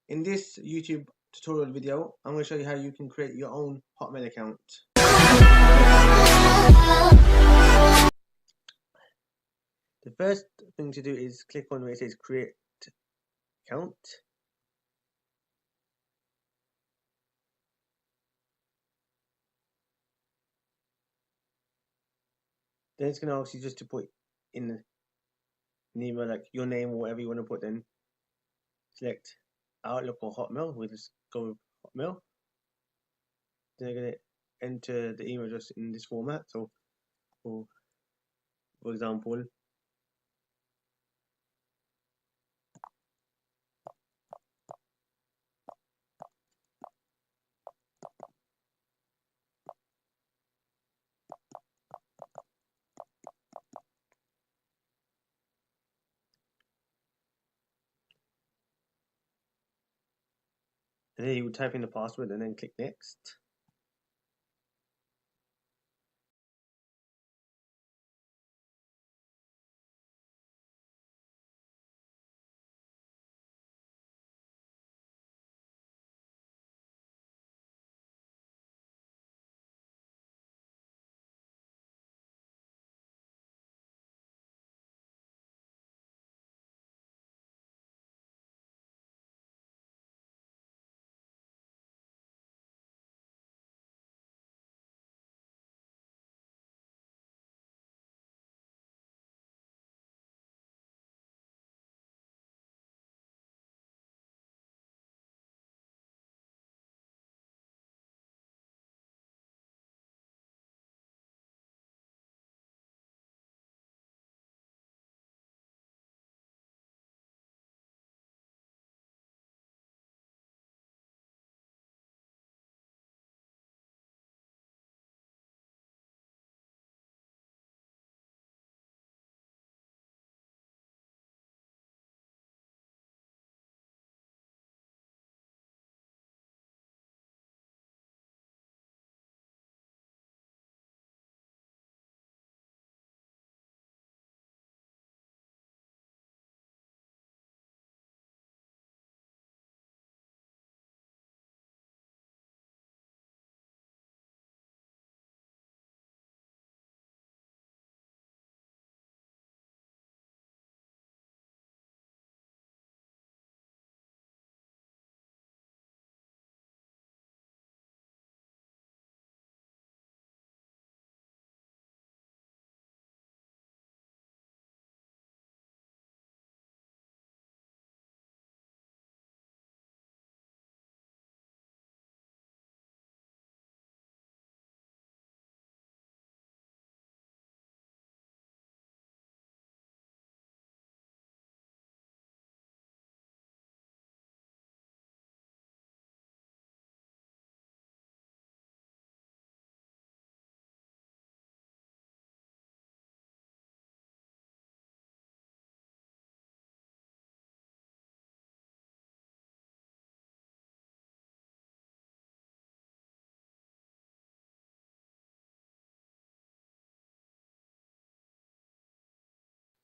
In this YouTube tutorial video, I'm going to show you how you can create your own Hotmail account. The first thing to do is click on where it says create account. Then it's going to ask you just to put in an email, like your name or whatever you want to put. Then select Outlook or Hotmail. We'll just go with Hotmail. Then you're going to enter the email address in this format. So for example, and then you would type in the password and then click next.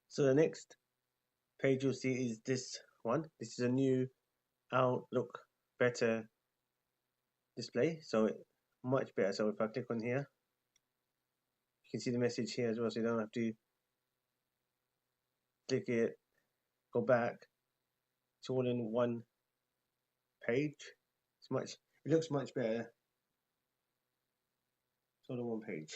So the next page you'll see is this one. This is a new Outlook better display, so much better. So if I click on here, you can see the message here as well, so you don't have to click it, go back. It's all in one page. It looks much better. It's all in one page.